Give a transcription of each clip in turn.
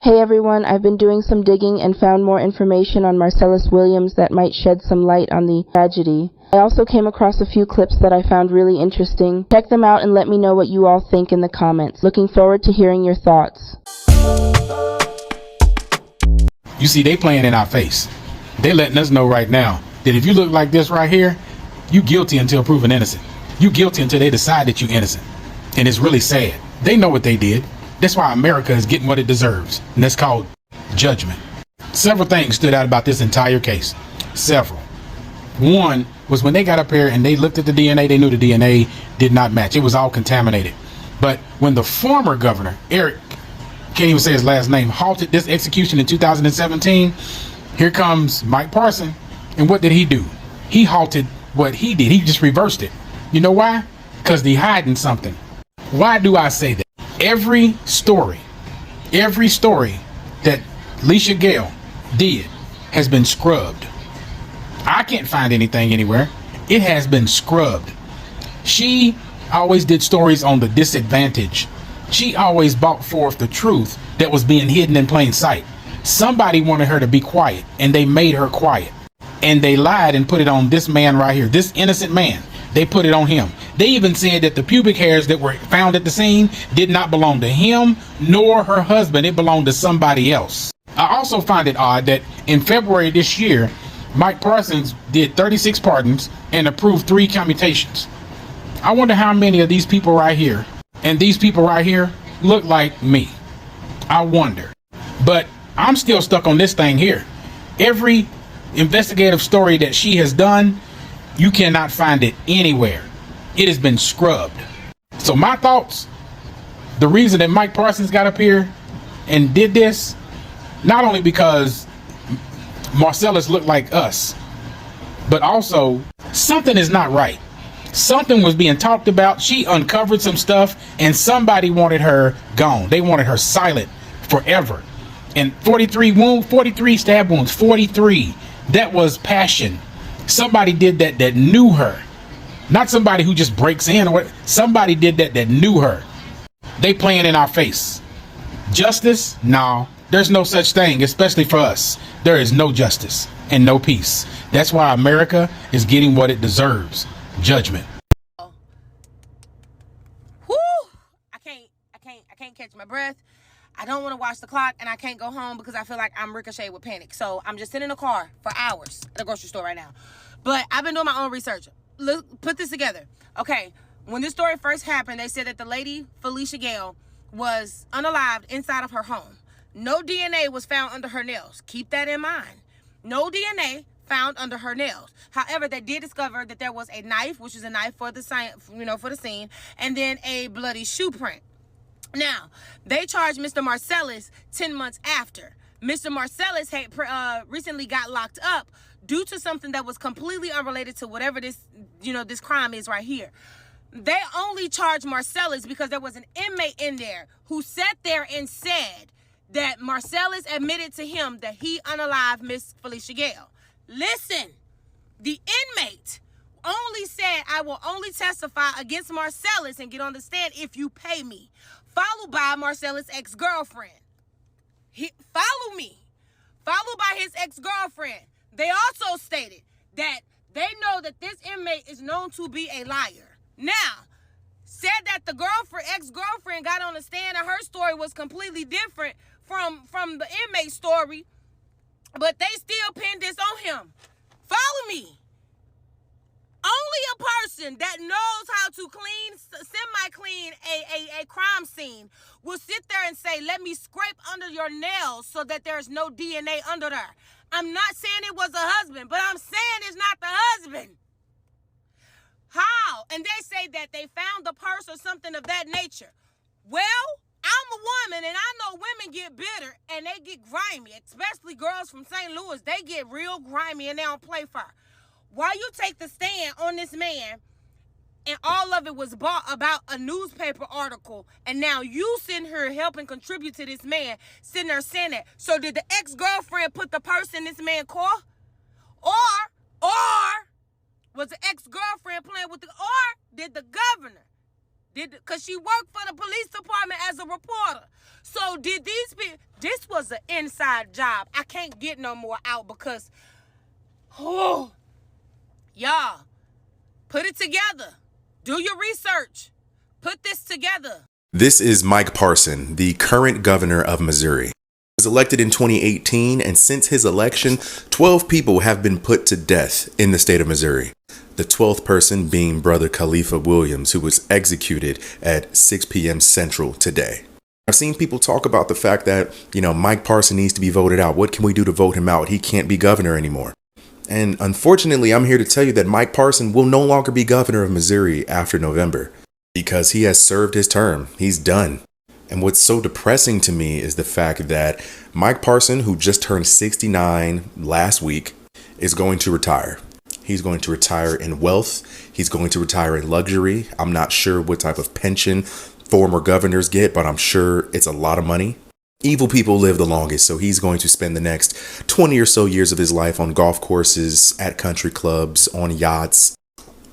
Hey everyone, I've been doing some digging and found more information on Marcellus Williams that might shed some light on the tragedy. I also came across a few clips that I found really interesting. Check them out and let me know what you all think in the comments. Looking forward to hearing your thoughts. You see, they playing in our face. They letting us know right now that if you look like this right here, you guilty until proven innocent. You guilty until they decide that you're innocent. And it's really sad. They know what they did. That's why America is getting what it deserves. And that's called judgment. Several things stood out about this entire case. Several. One was when they got up here and they looked at the DNA, they knew the DNA did not match. It was all contaminated. But when the former governor, Eric, can't even say his last name, halted this execution in 2017, here comes Mike Parson. And what did he do? He halted what he did. He just reversed it. You know why? Because they're hiding something. Why do I say that? Every story that Leisha Gale did has been scrubbed. I can't find anything anywhere. It has been scrubbed. She always did stories on the disadvantage. She always brought forth the truth that was being hidden in plain sight. Somebody wanted her to be quiet, and they made her quiet. And they lied and put it on this man right here, this innocent man. They put it on him. They even said that the pubic hairs that were found at the scene did not belong to him nor her husband. It belonged to somebody else. I also find it odd that in February this year, Mike Parsons did 36 pardons and approved 3 commutations. I wonder how many of these people right here and these people right here look like me. I wonder. But I'm still stuck on this thing here. Every investigative story that she has done, you cannot find it anywhere. It has been scrubbed. So my thoughts, the reason that Mike Parsons got up here and did this, not only because Marcellus looked like us, but also something is not right. Something was being talked about. She uncovered some stuff and somebody wanted her gone. They wanted her silent forever. And 43 stab wounds, 43. That was passion. Somebody did that knew her. Not somebody who just breaks in or what. Somebody did that knew her. They playing in our face. Justice? No, there's no such thing, especially for us. There is no justice and no peace. That's why America is getting what it deserves. Judgment. Whoo! I can't catch my breath. I don't want to watch the clock, and I can't go home because I feel like I'm ricocheted with panic. So I'm just sitting in the car for hours at the grocery store right now. But I've been doing my own research. Look, put this together. Okay, when this story first happened, they said that the lady, Felicia Gale, was unalived inside of her home. No DNA was found under her nails. Keep that in mind. No DNA found under her nails. However, they did discover that there was a knife, which is a knife for the for the scene, and then a bloody shoe print. Now, they charged Mr. Marcellus 10 months after. Mr. Marcellus had recently got locked up due to something that was completely unrelated to whatever this crime is right here. They only charged Marcellus because there was an inmate in there who sat there and said that Marcellus admitted to him that he unalived Miss Felicia Gale. Listen, the inmate only said, "I will only testify against Marcellus and get on the stand if you pay me," followed by Marcellus' ex-girlfriend. Followed by his ex-girlfriend. They also stated that they know that this inmate is known to be a liar. Now, said that the ex-girlfriend got on the stand and her story was completely different from the inmate story, but they still pinned this on him. Follow me. Only a person that knows how to semi-clean a crime scene will sit there and say, "Let me scrape under your nails so that there's no DNA under there." I'm not saying it was a husband, but I'm saying it's not the husband. How? And they say that they found the purse or something of that nature. Well, I'm a woman, and I know women get bitter and they get grimy, especially girls from St. Louis. They get real grimy and they don't play fair. Why you take the stand on this man and all of it was bought about a newspaper article, and now you sitting here helping contribute to this man sitting there saying that? So did the ex-girlfriend put the purse in this man's car? Or was the ex-girlfriend playing with or did the governor? Because she worked for the police department as a reporter. So did these people, this was was an inside job. I can't get no more out because, oh, y'all, put it together. Do your research. Put this together. This is Mike Parson, the current governor of Missouri. He was elected in 2018, and since his election, 12 people have been put to death in the state of Missouri. The 12th person being Brother Marcellus Williams, who was executed at 6 p.m. Central today. I've seen people talk about the fact that, Mike Parson needs to be voted out. What can we do to vote him out? He can't be governor anymore. And unfortunately, I'm here to tell you that Mike Parson will no longer be governor of Missouri after November because he has served his term. He's done. And what's so depressing to me is the fact that Mike Parson, who just turned 69 last week, is going to retire. He's going to retire in wealth. He's going to retire in luxury. I'm not sure what type of pension former governors get, but I'm sure it's a lot of money. Evil people live the longest, so he's going to spend the next 20 or so years of his life on golf courses, at country clubs, on yachts,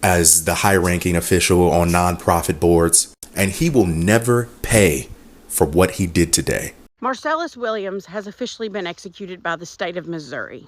as the high-ranking official on nonprofit boards, and he will never pay for what he did today. Marcellus Williams has officially been executed by the state of Missouri.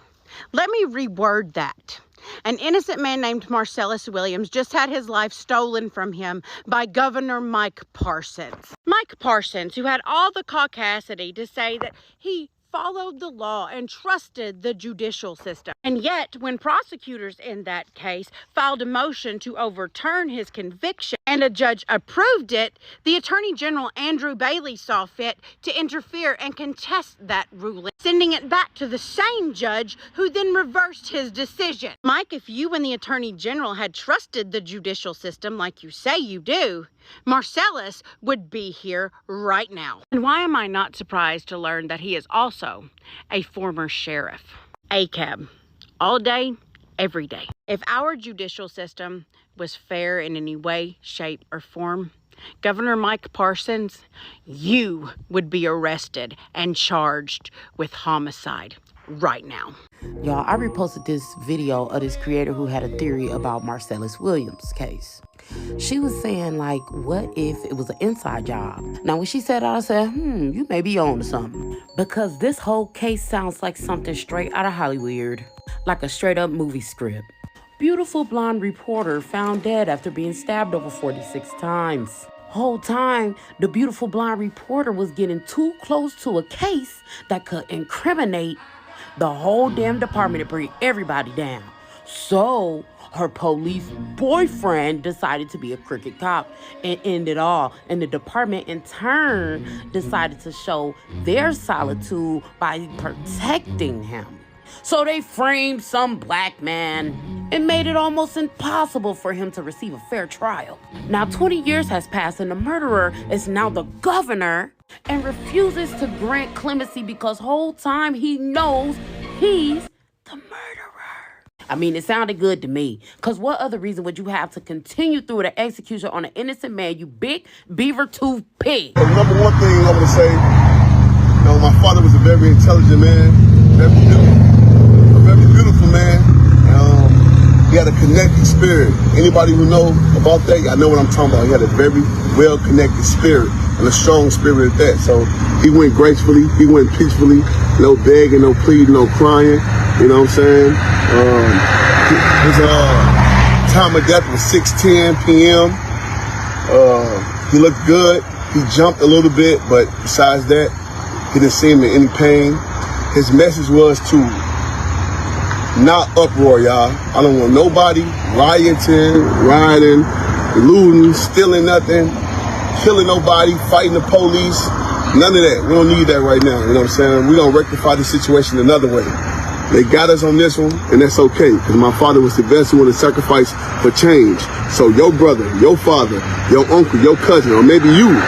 Let me reword that. An innocent man named Marcellus Williams just had his life stolen from him by Governor Mike Parsons. Mike Parsons, who had all the caucasity to say that he followed the law and trusted the judicial system. And yet, when prosecutors in that case filed a motion to overturn his conviction and a judge approved it, the Attorney General Andrew Bailey saw fit to interfere and contest that ruling, sending it back to the same judge who then reversed his decision. Mike, if you and the Attorney General had trusted the judicial system like you say you do, Marcellus would be here right now. And why am I not surprised to learn that he is also a former sheriff? ACAB. All day, every day. If our judicial system was fair in any way, shape, or form, Governor Mike Parsons, you would be arrested and charged with homicide right now. Y'all, I reposted this video of this creator who had a theory about Marcellus Williams' case. She was saying, what if it was an inside job? Now, when she said that, I said, you may be on to something. Because this whole case sounds like something straight out of Hollywood. Like a straight-up movie script. Beautiful blonde reporter found dead after being stabbed over 46 times. Whole time, the beautiful blonde reporter was getting too close to a case that could incriminate the whole damn department and bring everybody down. So her police boyfriend decided to be a crooked cop and end it all. And the department in turn decided to show their solitude by protecting him. So they framed some black man and made it almost impossible for him to receive a fair trial. Now 20 years has passed and the murderer is now the governor and refuses to grant clemency because whole time he knows he's the murderer. I mean, it sounded good to me. Because what other reason would you have to continue through the execution on an innocent man, you big beaver-toothed pig? The number one thing I want to say, my father was a very intelligent man, a very beautiful man. He had a connected spirit. Anybody who know about that, I know what I'm talking about. He had a very well-connected spirit and a strong spirit at that. So he went gracefully, he went peacefully, no begging, no pleading, no crying. You know what I'm saying? His time of death was 6:10 p.m. He looked good. He jumped a little bit, but besides that, he didn't seem in any pain. His message was to not uproar, y'all. I don't want nobody rioting, looting, stealing nothing, killing nobody, fighting the police. None of that. We don't need that right now. You know what I'm saying? We're going to rectify the situation another way. They got us on this one, and that's okay, because my father was the best who would have sacrificed for change. So your brother, your father, your uncle, your cousin, or maybe you,